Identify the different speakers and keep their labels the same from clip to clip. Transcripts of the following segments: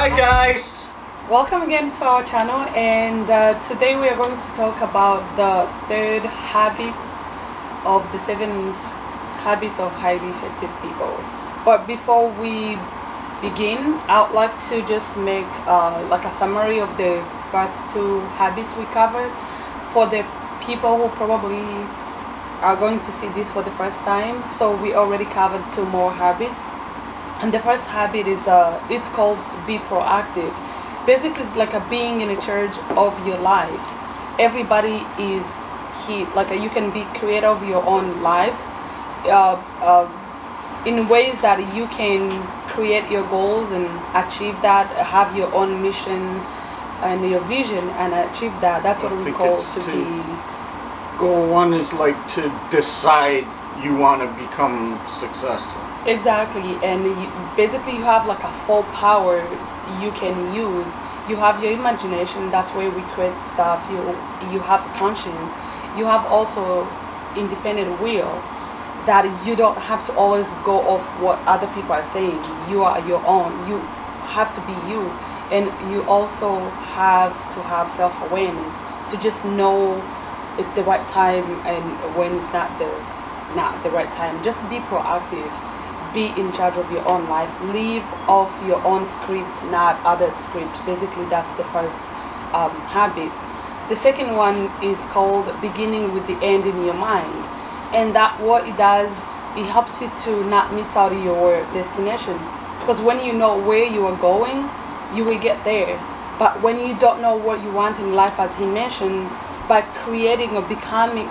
Speaker 1: Hi guys!
Speaker 2: Welcome again to our channel, and today we are going to talk about the third habit of the 7 habits of highly effective people. But before we begin, I would like to just make like a summary of the first 2 habits we covered for the people who probably are going to see this for the first time. So we already covered 2 more habits, and the first habit is it's called be proactive. Basically, it's like a being in charge of your life. Everybody is you can be creator of your own life in ways that you can create your goals and achieve that, have your own mission and your vision and achieve that. That's what we call to be.
Speaker 1: Goal 1 is like to decide you want to become successful.
Speaker 2: Exactly, and basically you have like a full power you can use. You have your imagination, that's where we create stuff. You have conscience. You have also independent will, that you don't have to always go off what other people are saying. You are your own. You have to be you, and you also have to have self-awareness to just know it's the right time and when it's not the right time. Just be proactive. Be in charge of your own life. Live off your own script, not other script. Basically, that's the first habit. The second one is called beginning with the end in your mind, and that what it does, it helps you to not miss out on your destination. Because when you know where you are going, you will get there. But when you don't know what you want in life, as he mentioned, by creating or becoming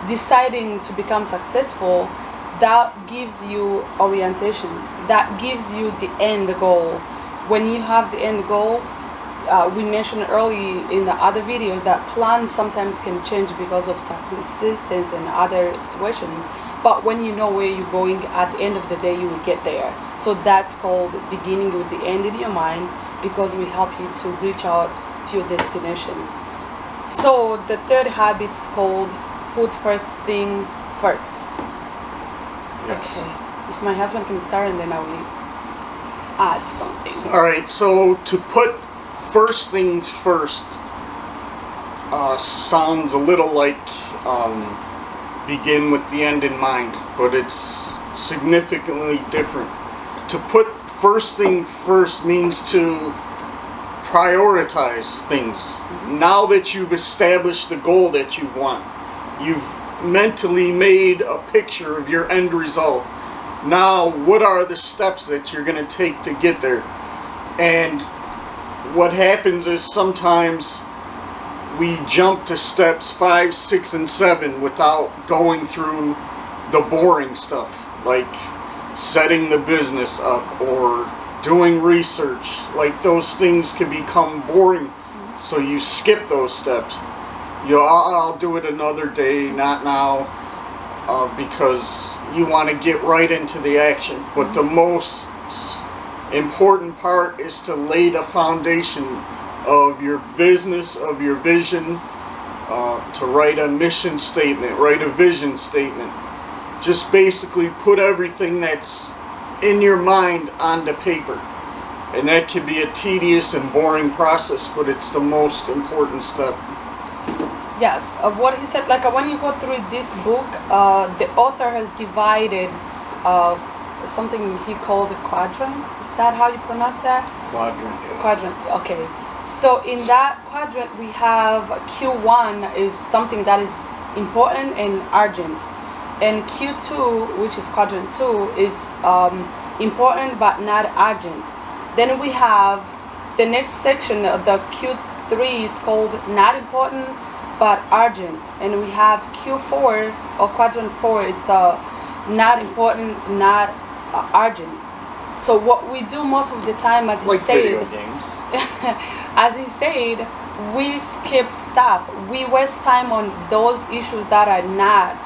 Speaker 2: deciding to become successful, that gives you orientation, that gives you the end goal. When you have the end goal, we mentioned early in the other videos that plans sometimes can change because of circumstances and other situations, but when you know where you're going, at the end of the day you will get there. So that's called beginning with the end in your mind, because we help you to reach out to your destination. So the third habit is called put first thing first.
Speaker 1: Yes.
Speaker 2: Okay, if my husband can start and then I will add something.
Speaker 1: Alright, so to put first things first sounds a little like begin with the end in mind, but it's significantly different. To put first thing first means to prioritize things. Now that you've established the goal that you want, you've mentally made a picture of your end result. Now, what are the steps that you're going to take to get there? And what happens is sometimes we jump to steps 5, 6, and 7 without going through the boring stuff, like setting the business up or doing research. Like, those things can become boring, so you skip those steps. I'll do it another day, not now, because you want to get right into the action. But the most important part is to lay the foundation of your business, of your vision, to write a mission statement, write a vision statement. Just basically put everything that's in your mind onto paper. And that can be a tedious and boring process, but it's the most important step.
Speaker 2: Yes, what he said, like when you go through this book, the author has divided something he called a quadrant. Is that how you pronounce that?
Speaker 1: Quadrant.
Speaker 2: Quadrant, okay. So in that quadrant we have Q1 is something that is important and urgent. And Q2, which is quadrant 2, is important but not urgent. Then we have the next section, the Q3 is called not important but urgent, and we have Q4 or quadrant 4. It's not important, not urgent. So what we do most of the time, as he
Speaker 1: like
Speaker 2: said,
Speaker 1: video games.
Speaker 2: as he said, we skip stuff. We waste time on those issues that are not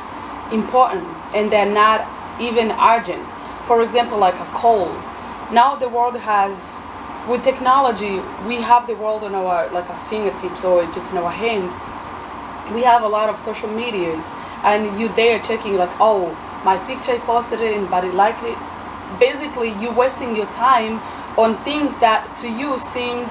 Speaker 2: important and they're not even urgent. For example, like a calls. Now the world has, with technology, we have the world on our fingertips or just in our hands. We have a lot of social medias, and you there checking like, oh, my picture I posted it, and but it liked it. Basically, you're wasting your time on things that to you seems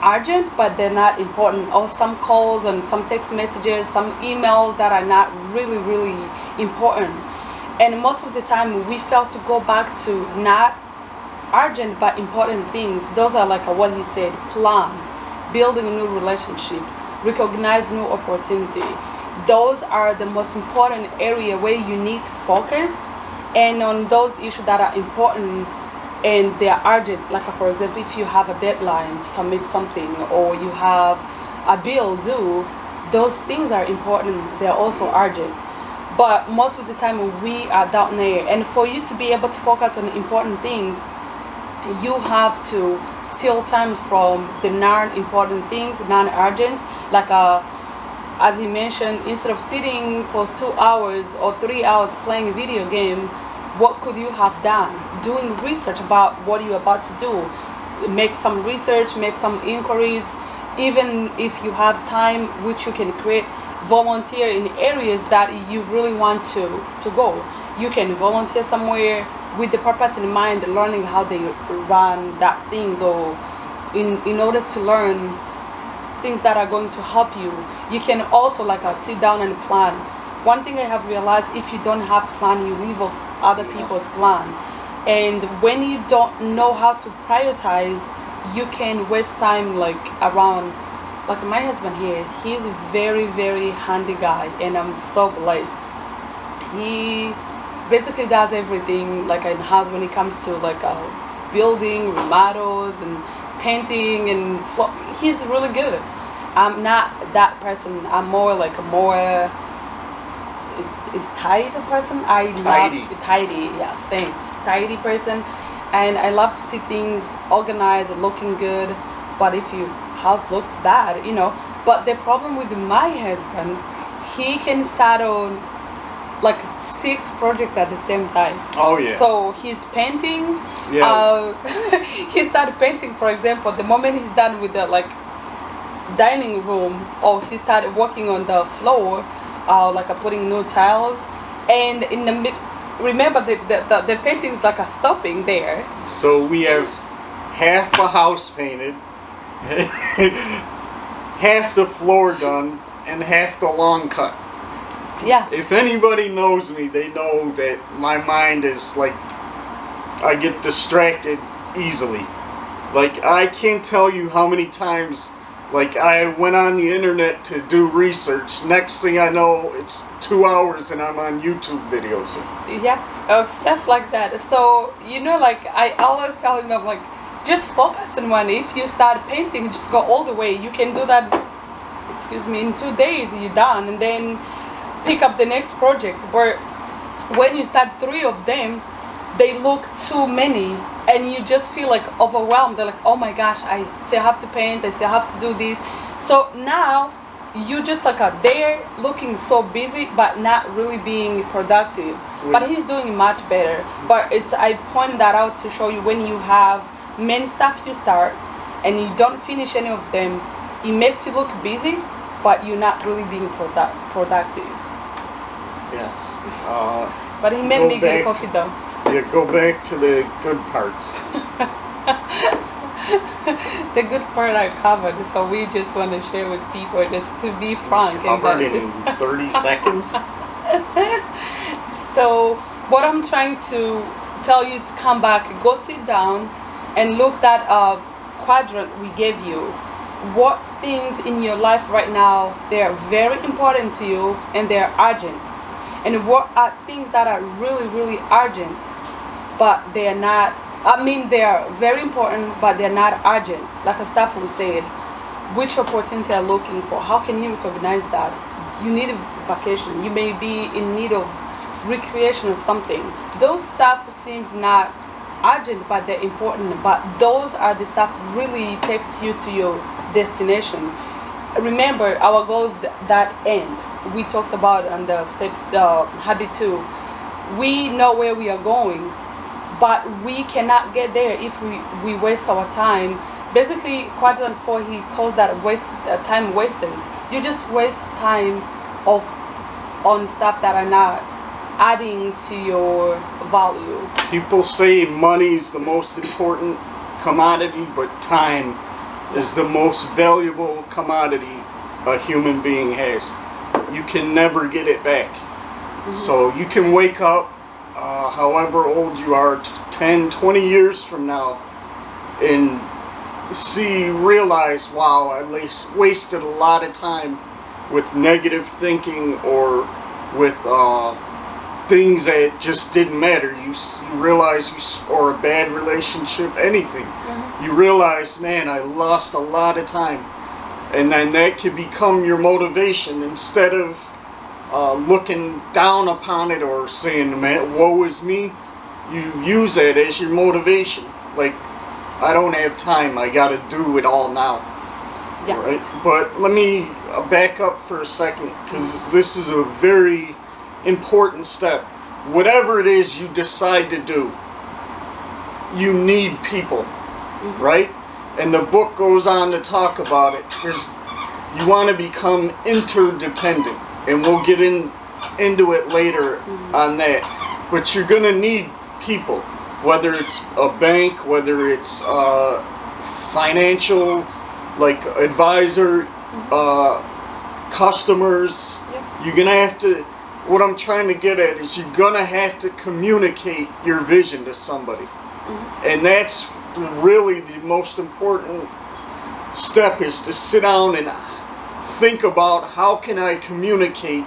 Speaker 2: urgent but they're not important, or some calls and some text messages, some emails that are not really important. And most of the time we fail to go back to not urgent but important things. Those are like what he said: plan, building a new relationship, recognize new opportunity. Those are the most important area where you need to focus, and on those issues that are important and they are urgent. Like for example, if you have a deadline to submit something, or you have a bill due, those things are important, they're also urgent. But most of the time we are down there, and for you to be able to focus on important things, you have to steal time from the non-important things, non-urgent. Like as he mentioned, instead of sitting for 2 hours or 3 hours playing a video game, what could you have done? Doing research about what you're about to do. Make some research, make some inquiries. Even if you have time, which you can create, volunteer in areas that you really want to go. You can volunteer somewhere with the purpose in mind, learning how they run that things, or in order to learn things that are going to help you. You can also like sit down and plan. One thing I have realized, if you don't have plan, you live off other people's plan. And when you don't know how to prioritize, you can waste time like around, like my husband here, he's a very handy guy, and I'm so blessed. He basically does everything like in house when it comes to like building, remodels, and painting, and he's really good. I'm not that person. I'm more like a more is tidy person. I
Speaker 1: Tidy.
Speaker 2: love tidy. Yes, thanks. Tidy person, and I love to see things organized and looking good. But if your house looks bad, But the problem with my husband, he can start on like 6 projects at the same time.
Speaker 1: Oh yeah.
Speaker 2: So he's painting.
Speaker 1: Yeah.
Speaker 2: He started painting, for example, the moment he's done with the like dining room, or he started working on the floor, like putting new tiles, and in the remember the painting's like stopping there.
Speaker 1: So we have half the house painted, half the floor done, and half the lawn cut.
Speaker 2: Yeah.
Speaker 1: If anybody knows me, they know that my mind is like, I get distracted easily. Like, I can't tell you how many times, like, I went on the internet to do research. Next thing I know, it's 2 hours and I'm on YouTube videos.
Speaker 2: Yeah, stuff like that. So, like, I always tell him, I'm like, just focus on one. If you start painting, just go all the way. You can do that, in 2 days, you're done. And then pick up the next project. But when you start 3 of them, they look too many, and you just feel like overwhelmed. They're like, oh my gosh, I still have to paint, I still have to do this. So now you just like there looking so busy but not really being productive. But he's doing much better. But I point that out to show you, when you have many stuff you start and you don't finish any of them, it makes you look busy but you're not really being productive.
Speaker 1: Yes.
Speaker 2: But he made me good coffee though.
Speaker 1: Yeah, go back to the good parts.
Speaker 2: The good part I covered, so we just want to share with people, just to be frank.
Speaker 1: Covered it in 30 seconds.
Speaker 2: So what I'm trying to tell you to come back, go sit down and look that quadrant we gave you. What things in your life right now, they're very important to you and they're urgent, and what are things that are really urgent but they're not, they are very important but they're not urgent, like the stuff we said. Which opportunity are you looking for? How can you recognize that? You need a vacation, you may be in need of recreation or something. Those stuff seems not urgent but they're important, but those are the stuff really takes you to your destination. Remember, our goals that end, we talked about on the step habit 2. We know where we are going, but we cannot get there if we waste our time. Basically, quadrant 4, he calls that time wasters. You just waste time on stuff that are not adding to your value.
Speaker 1: People say money's the most important commodity, but time is the most valuable commodity a human being has. You can never get it back. So you can wake up, however old you are, 10, 20 years from now, and realize, wow, I wasted a lot of time with negative thinking or with things that just didn't matter. You realize or a bad relationship, anything. You realize, man, I lost a lot of time. And then that could become your motivation instead of looking down upon it or saying, man, woe is me. You use that as your motivation. Like, I don't have time, I gotta do it all now.
Speaker 2: Yes.
Speaker 1: Right? But let me back up for a second, because this is a very important step. Whatever it is you decide to do, you need people, right? And the book goes on to talk about it. You want to become interdependent, and we'll get into it later on that. But you're going to need people, whether it's a bank, whether it's financial, like advisor, customers. You're going to have to, what I'm trying to get at is you're going to have to communicate your vision to somebody. And that's really the most important step, is to sit down and think about, how can I communicate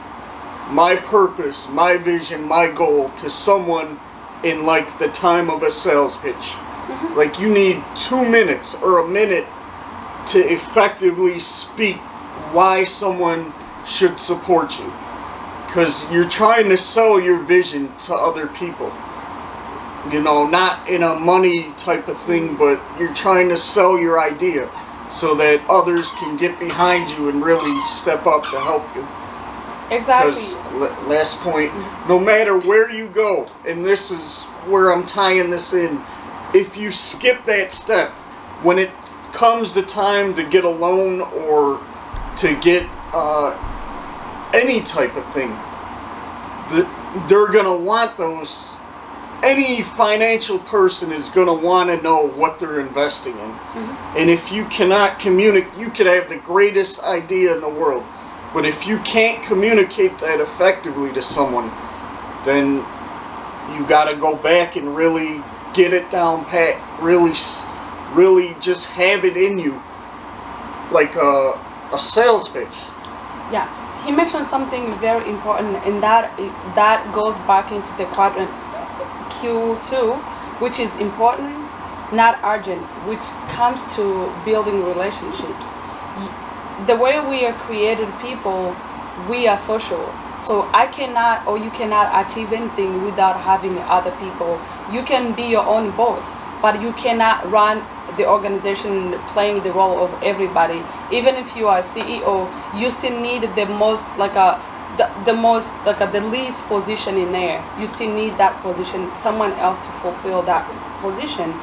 Speaker 1: my purpose, my vision, my goal to someone in like the time of a sales pitch. Like, you need 2 minutes or a minute to effectively speak why someone should support you, because you're trying to sell your vision to other people. You know, not in a money type of thing, but you're trying to sell your idea so that others can get behind you and really step up to help you.
Speaker 2: Exactly.
Speaker 1: Because, last point, no matter where you go, and this is where I'm tying this in, if you skip that step, when it comes the time to get a loan or to get any type of thing, they're going to want those. Any financial person is going to want to know what they're investing in. And if you cannot communicate, you could have the greatest idea in the world, but if you can't communicate that effectively to someone, then you got to go back and really get it down pat, really just have it in you, like a sales pitch.
Speaker 2: Yes, he mentioned something very important, and that goes back into the quadrant Q2, which is important, not urgent, which comes to building relationships. The way we are created people, we are social. So I cannot, or you cannot achieve anything without having other people. You can be your own boss, but you cannot run the organization playing the role of everybody. Even if you are a CEO, you still need the least position in there. You still need that position, someone else to fulfill that position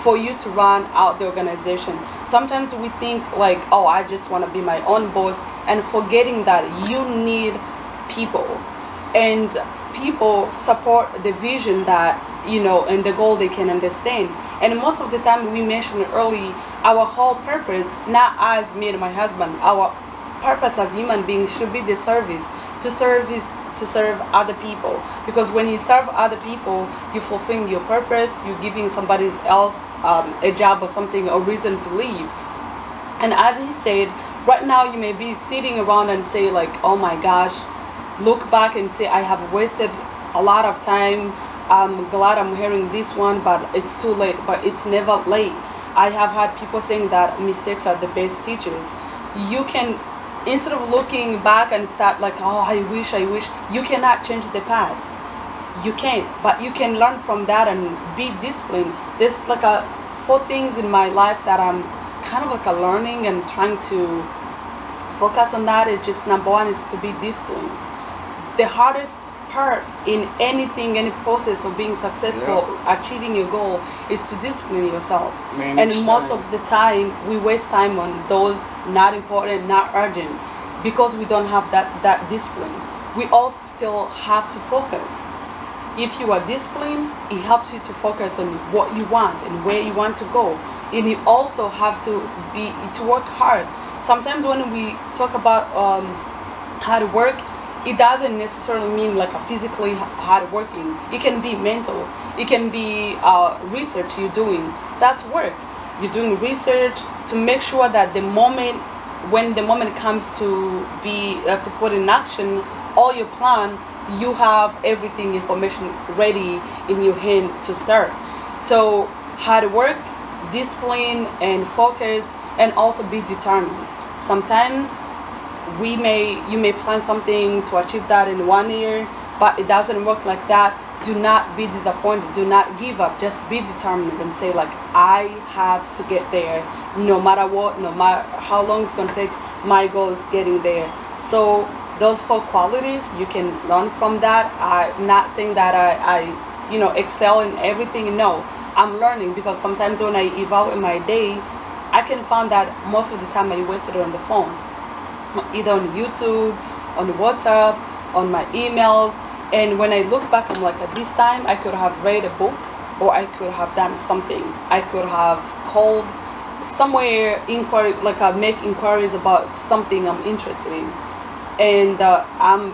Speaker 2: for you to run out the organization. Sometimes we think like, oh, I just want to be my own boss, and forgetting that you need people, and people support the vision that, you know, and the goal they can understand. And most of the time, we mentioned early, our whole purpose, not as me and my husband, our purpose as human beings should be the service, to serve other people. Because when you serve other people, you fulfill your purpose, you're giving somebody else a job or something, a reason to leave. And as he said, right now you may be sitting around and say like, oh my gosh, look back and say, I have wasted a lot of time. I'm glad I'm hearing this one, but it's too late. But it's never late. I have had people saying that mistakes are the best teachers. You can, instead of looking back and start like, oh, I wish, you cannot change the past. You can't, but you can learn from that and be disciplined. There's like 4 things in my life that I'm kind of like learning and trying to focus on. That is just, number 1 is to be disciplined. The hardest part in anything, any process of being successful, achieving your goal, is to discipline yourself. And most of the time we waste time on those not important, not urgent, because we don't have that discipline. We all still have to focus. If you are disciplined, it helps you to focus on what you want and where you want to go. and you also have to work hard. Sometimes when we talk about hard work, it doesn't necessarily mean like a physically hard working. It can be mental. It can be research you're doing. That's work. You're doing research to make sure that when the moment comes to be to put in action all your plan, you have everything information ready in your hand to start. So hard work, discipline, and focus, and also be determined. Sometimes you may plan something to achieve that in 1 year, but it doesn't work like that. Do not be disappointed. Do not give up. Just be determined and say like, I have to get there, no matter what, no matter how long it's gonna take. My goal is getting there. So those 4 qualities, you can learn from that. I'm not saying that I excel in everything. No, I'm learning, because sometimes when I evaluate my day, I can find that most of the time I wasted on the phone, either on YouTube, on WhatsApp, on my emails. And when I look back, I'm like, at this time I could have read a book, or I could have done something. I could have called somewhere, make inquiries about something I'm interested in. And I'm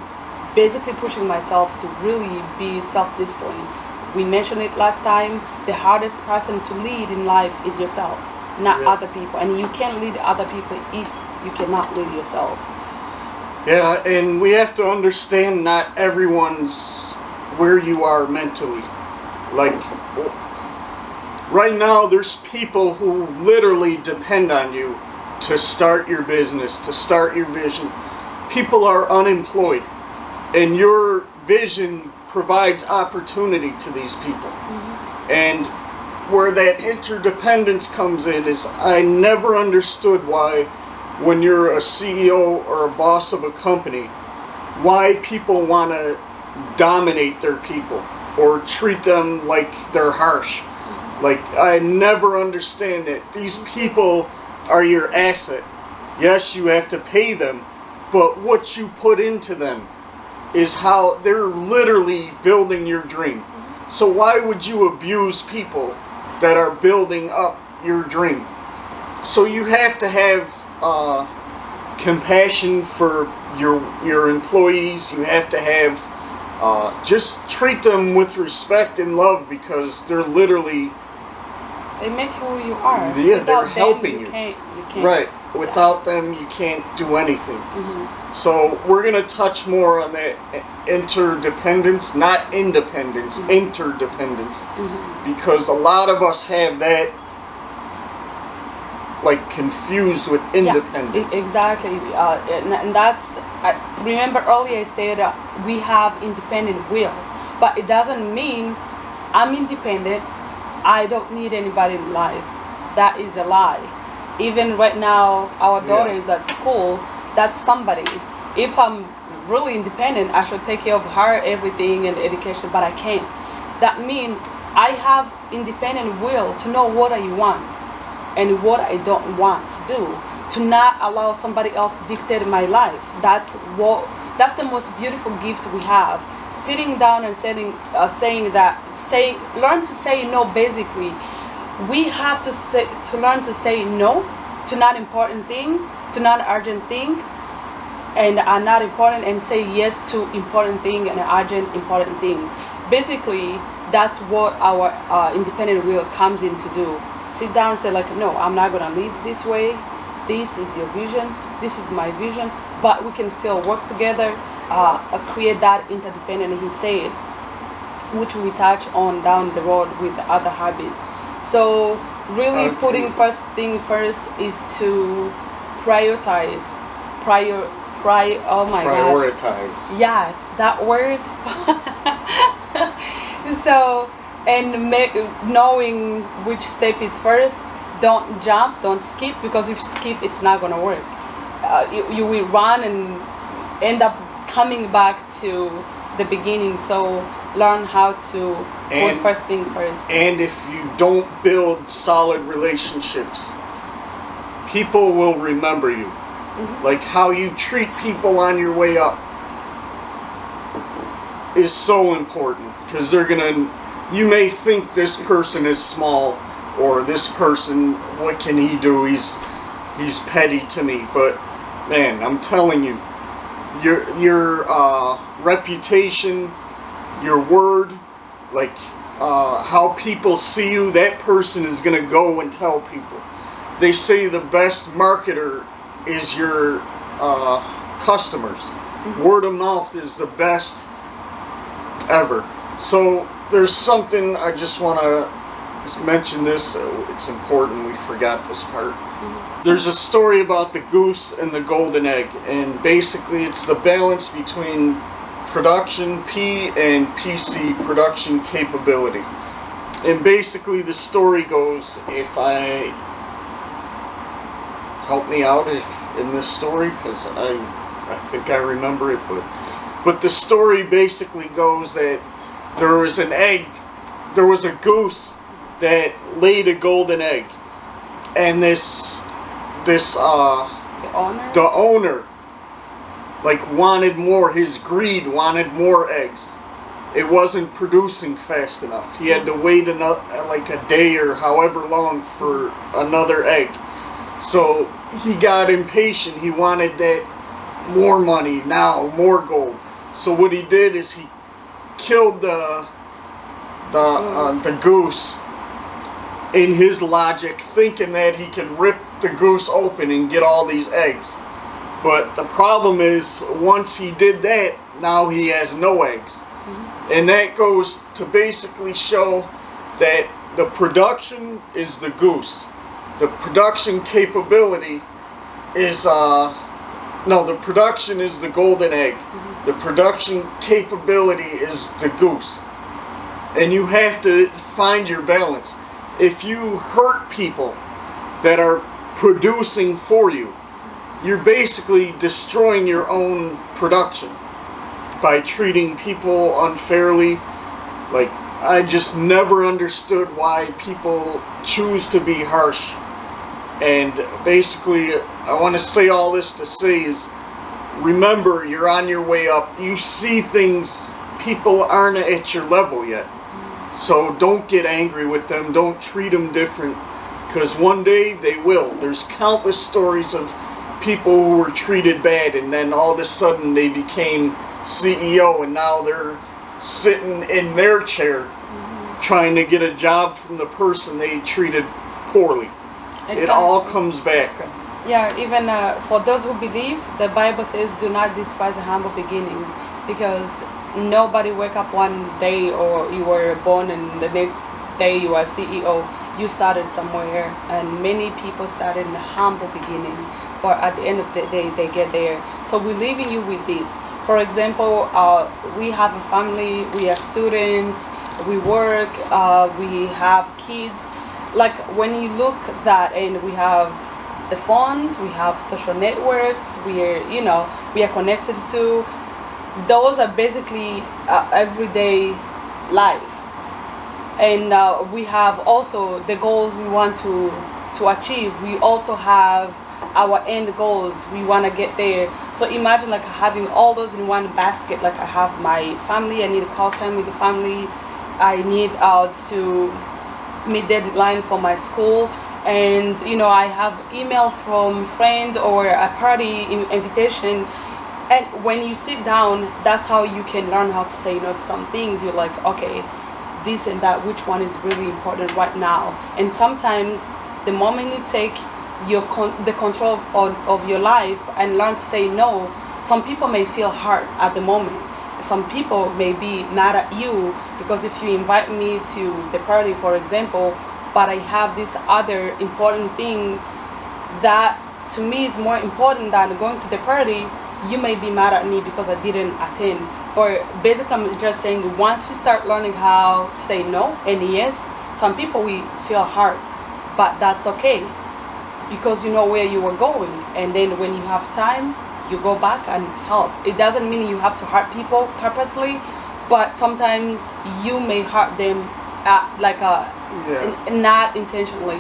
Speaker 2: basically pushing myself to really be self-disciplined. We mentioned it last time. The hardest person to lead in life is yourself, not other people. And you can't lead other people if you cannot lead yourself.
Speaker 1: Yeah, and we have to understand not everyone's where you are mentally. Like, right now there's people who literally depend on you to start your business, to start your vision. People are unemployed, and your vision provides opportunity to these people. Mm-hmm. And where that interdependence comes in is, I never understood why, when you're a CEO or a boss of a company, why people want to dominate their people or treat them like they're harsh. Like, I never understand it. These people are your asset. Yes, you have to pay them, but what you put into them is how they're literally building your dream. So why would you abuse people that are building up your dream? So you have to have compassion for your employees. You have to have just treat them with respect and love, because they're literally,
Speaker 2: they make who you are.
Speaker 1: Yeah, they're helping you.
Speaker 2: You can't.
Speaker 1: Right. Without them, you can't do anything.
Speaker 2: Mm-hmm.
Speaker 1: So we're going to touch more on that interdependence, not independence, mm-hmm. interdependence, mm-hmm. because a lot of us have that like confused with independence.
Speaker 2: Yes, exactly. And that's, remember earlier I said we have independent will, but it doesn't mean I'm independent, I don't need anybody in life. That is a lie. Even right now, our daughter is at school. That's somebody. If I'm really independent, I should take care of her, everything, and education, but I can't. That means I have independent will to know what I want and what I don't want to do, to not allow somebody else dictate my life. That's the most beautiful gift we have. Sitting down and learn to say no. Basically, we have to learn to say no to not important thing, to not urgent thing, and are not important, and say yes to important thing and urgent important things. Basically, that's what our independent will comes in to do. Sit down and say like, no, I'm not gonna live this way. This is your vision. This is my vision. But we can still work together, create that interdependent. He said, which we touch on down the road with the other habits. So really, putting first thing first is to prioritize. Oh my
Speaker 1: Prioritize.
Speaker 2: Gosh. Yes, that word. So, and knowing which step is first. Don't jump, don't skip, because if you skip, it's not gonna work. You will run and end up coming back to the beginning. So learn how to put first thing first.
Speaker 1: And if you don't build solid relationships, people will remember you. Mm-hmm. Like how you treat people on your way up is so important, because you may think this person is small, or this person, what can he do? He's petty to me. But man, I'm telling you, your reputation, your word, like how people see you, that person is gonna go and tell people. They say the best marketer is your customers. Word of mouth is the best ever. So there's something I just want to mention this. It's important. We forgot this part. There's a story about the goose and the golden egg, and basically it's the balance between production P and PC, production capability. And basically the story goes, help me out in this story, because I think I remember it, but the story basically goes that there was a goose that laid a golden egg, and the owner like wanted more. His greed wanted more eggs. It wasn't producing fast enough. He had to wait like a day or however long for another egg. So he got impatient. He wanted that more money now, more gold. So what he did is he killed the goose in his logic, thinking that he could rip the goose open and get all these eggs. But the problem is, once he did that, now he has no eggs. And that goes to basically show that the production is the goose. The production capability is the production is the golden egg. The production capability is the goose. And you have to find your balance. If you hurt people that are producing for you, you're basically destroying your own production by treating people unfairly. Like, I just never understood why people choose to be harsh. And basically, I want to say all this to say is, remember, you're on your way up. You see things, people aren't at your level yet. So don't get angry with them. Don't treat them different, because one day they will. There's countless stories of people who were treated bad, and then all of a sudden they became CEO, and now they're sitting in their chair trying to get a job from the person they treated poorly. Exactly. It all comes back.
Speaker 2: Yeah, even for those who believe, the Bible says, do not despise a humble beginning, because nobody wake up one day, or you were born and the next day you are CEO. You started somewhere, and many people started in a humble beginning, but at the end of the day they get there. So we're leaving you with this. For example, we have a family, we are students, we work, we have kids. Like, when you look at that, and we have the phones, we have social networks, we are connected to. Those are basically everyday life. And we have also the goals we want to achieve. We also have our end goals. We want to get there. So imagine like having all those in one basket. Like, I have my family, I need to call time with the family, I need to meet deadline for my school, and I have email from friend or a party invitation. And when you sit down, that's how you can learn how to say no to some things. You're like, okay, this and that, which one is really important right now? And sometimes the moment you take the control of your life and learn to say no, some people may feel hurt at the moment. Some people may be mad at you because if you invite me to the party, for example, but I have this other important thing that to me is more important than going to the party, you may be mad at me because I didn't attend. Or basically, I'm just saying, once you start learning how to say no and yes, some people will feel hurt, but that's okay, because you know where you were going, and then when you have time, you go back and help. It doesn't mean you have to hurt people purposely, but sometimes you may hurt them not intentionally.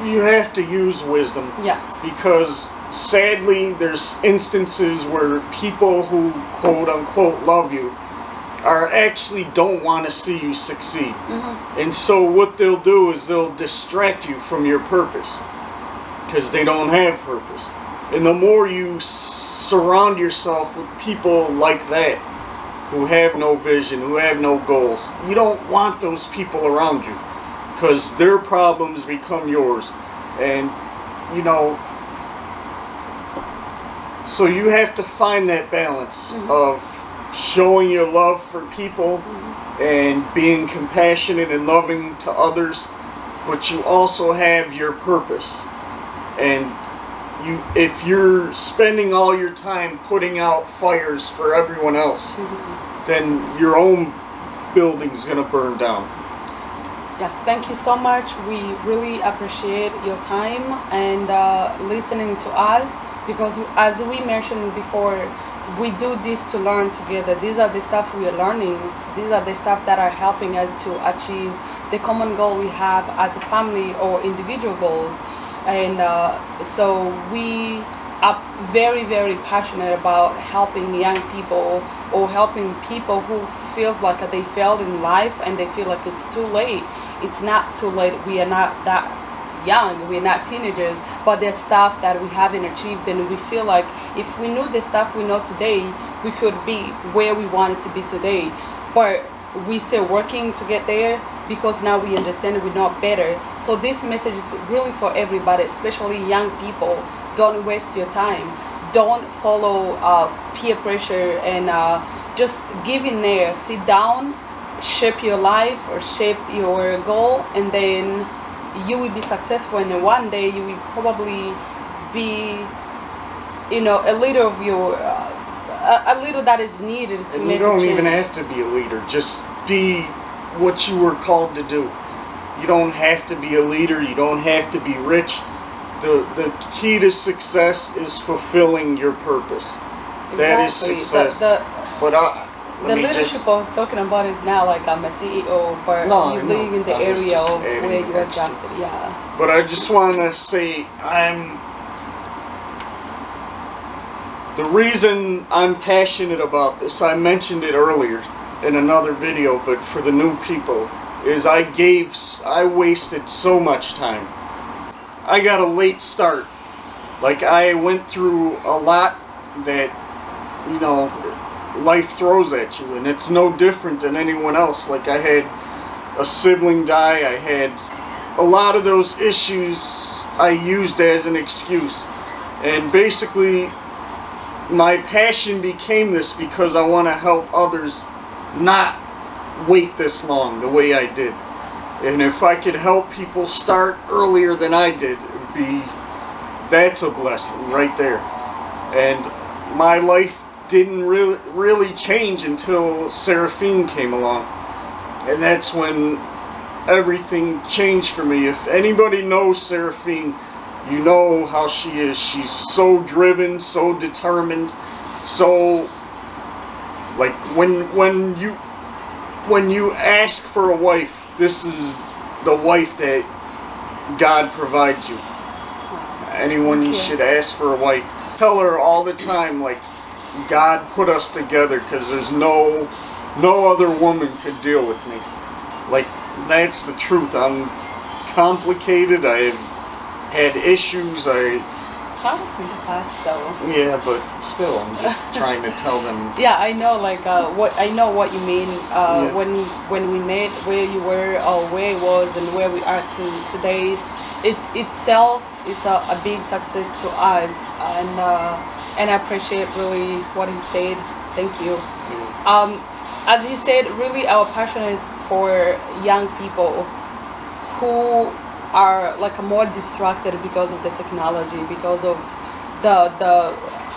Speaker 1: You have to use wisdom.
Speaker 2: Yes.
Speaker 1: Because sadly, there's instances where people who quote unquote love you are actually don't want to see you succeed. And so what they'll do is they'll distract you from your purpose because they don't have purpose. And the more you surround yourself with people like that, who have no vision, who have no goals, you don't want those people around you because their problems become yours. And you know, so you have to find that balance of showing your love for people and being compassionate and loving to others, but you also have your purpose. And if you're spending all your time putting out fires for everyone else, then your own building's gonna burn down.
Speaker 2: Yes, thank you so much. We really appreciate your time and listening to us, because as we mentioned before, we do this to learn together. These are the stuff we are learning. These are the stuff that are helping us to achieve the common goal we have as a family or individual goals. And so we are very, very passionate about helping young people or helping people who feels like they failed in life and they feel like it's too late. It's not too late. We are not that young. We're not teenagers, but there's stuff that we haven't achieved, and we feel like if we knew the stuff we know today, we could be where we wanted to be today. But we're still working to get there because now we understand we know better. So this message is really for everybody, especially young people. Don't waste your time. Don't follow peer pressure and just give in there. Sit down, shape your life or shape your goal, and then you will be successful. And then one day you will probably be, you know, a leader of your a leader that is needed to make a change.
Speaker 1: You don't even have to be a leader. Just be what you were called to do. You don't have to be a leader. You don't have to be rich. The key to success is fulfilling your purpose. Exactly. That is success.
Speaker 2: The leadership I was talking about is now like I'm a CEO, but you're living in the area of where you're drafted. Yeah.
Speaker 1: But I just want to say the reason I'm passionate about this, I mentioned it earlier in another video, but for the new people, is I wasted so much time. I got a late start. Like, I went through a lot that, you know, life throws at you, and it's no different than anyone else. Like, I had a sibling die, I had a lot of those issues I used as an excuse. And basically, my passion became this because I want to help others not wait this long the way I did. And if I could help people start earlier than I did, that's a blessing right there. And my life didn't really change until Seraphine came along. And that's when everything changed for me. If anybody knows Seraphine, you know how she is. She's so driven, so determined, so like when you ask for a wife, this is the wife that God provides you. Anyone you should ask for a wife. Tell her all the time, like, God put us together because there's no other woman could deal with me. Like, that's the truth. I'm complicated. I've had issues.
Speaker 2: Probably in the past, though.
Speaker 1: Yeah, but still, I'm just trying to tell them.
Speaker 2: Yeah, I know, like, I know what you mean. When we met, where you were, or where it was, and where we are today, it's a big success to us, and I appreciate really what he said. Thank you. As he said, really, our passion is for young people who are like more distracted because of the technology, because of the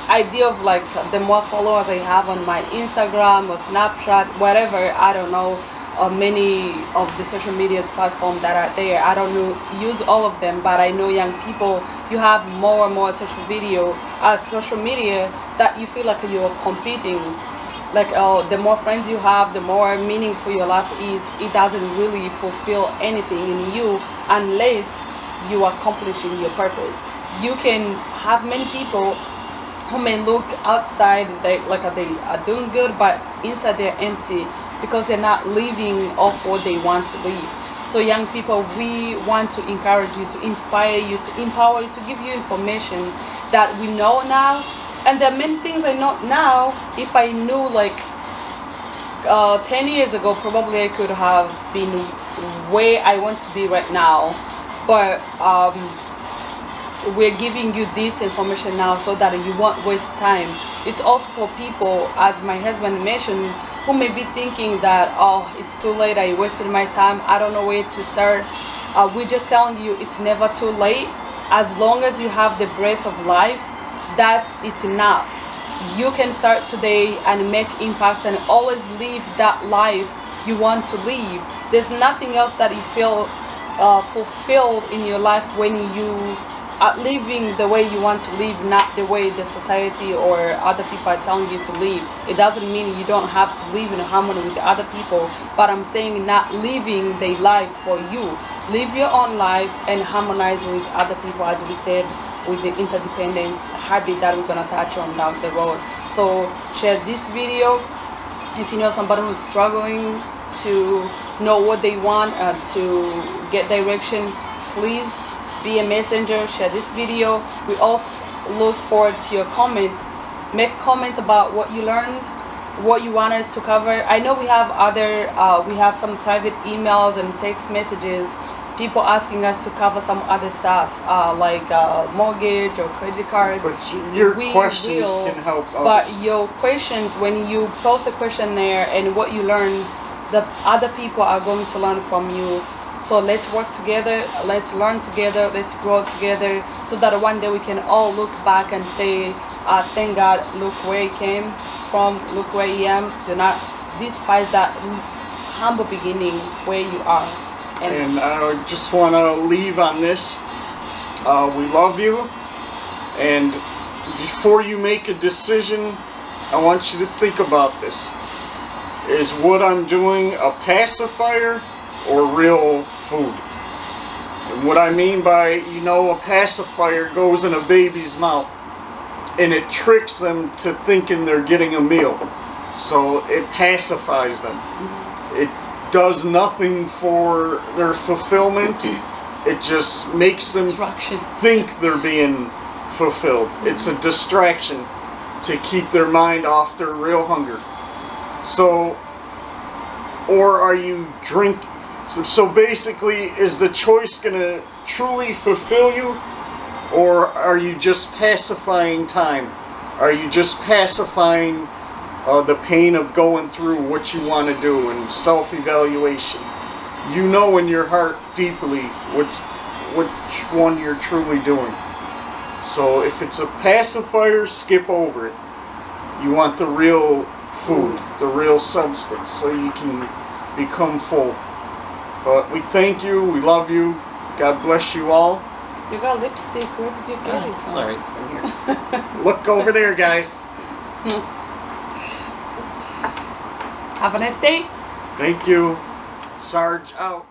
Speaker 2: idea of like the more followers I have on my Instagram or Snapchat, whatever, I don't know, or many of the social media platforms that are there. I don't use all of them, but I know young people, you have more and more social media that you feel like you're competing. Like, the more friends you have, the more meaningful your life is. It doesn't really fulfill anything in you unless you are accomplishing your purpose. You can have many people who may look outside they are doing good, but inside they're empty because they're not living off what they want to live. So young people, we want to encourage you, to inspire you, to empower you, to give you information that we know now. And there are many things I know now. If I knew like 10 years ago, probably I could have been where I want to be right now. But we're giving you this information now so that you won't waste time. It's also for people, as my husband mentioned, who may be thinking that, oh, it's too late, I wasted my time, I don't know where to start. We're just telling you it's never too late. As long as you have the breath of life, it's enough. You can start today and make impact and always live that life you want to live. There's nothing else that you feel fulfilled in your life when you are living the way you want to live, not the way the society or other people are telling you to live. It doesn't mean you don't have to live in harmony with the other people, but I'm saying not living the life for you. Live your own life and harmonize with other people, as we said, with the interdependence habit that we're gonna touch on down the road. So share this video if you know somebody who's struggling to know what they want and to get direction. Please be a messenger, share this video. We also look forward to your comments. Make comments about what you learned, what you want us to cover. I know we have we have some private emails and text messages, people asking us to cover some other stuff, like mortgage or credit cards.
Speaker 1: But your questions can help others.
Speaker 2: But your questions, when you post a question there and what you learn, the other people are going to learn from you. So let's work together, let's learn together, let's grow together, so that one day we can all look back and say, thank God, look where I came from, look where I am. Do not despise that humble beginning where you are.
Speaker 1: And I just want to leave on this. We love you. And before you make a decision, I want you to think about this. Is what I'm doing a pacifier or real food? And what I mean by, a pacifier goes in a baby's mouth and it tricks them to thinking they're getting a meal. So it pacifies them. It does nothing for their fulfillment. It just makes them think they're being fulfilled. It's a distraction to keep their mind off their real hunger. So, or are you drinking? So basically, is the choice going to truly fulfill you, or are you just pacifying time? Are you just pacifying the pain of going through what you want to do and self-evaluation? You know in your heart deeply which one you're truly doing. So if it's a pacifier, skip over it. You want the real food, the real substance, so you can become full. But we thank you, we love you, God bless you all.
Speaker 2: You got lipstick, where did you get it from?
Speaker 1: Sorry, from here. Look over there, guys.
Speaker 2: Have a nice day.
Speaker 1: Thank you. Sarge out.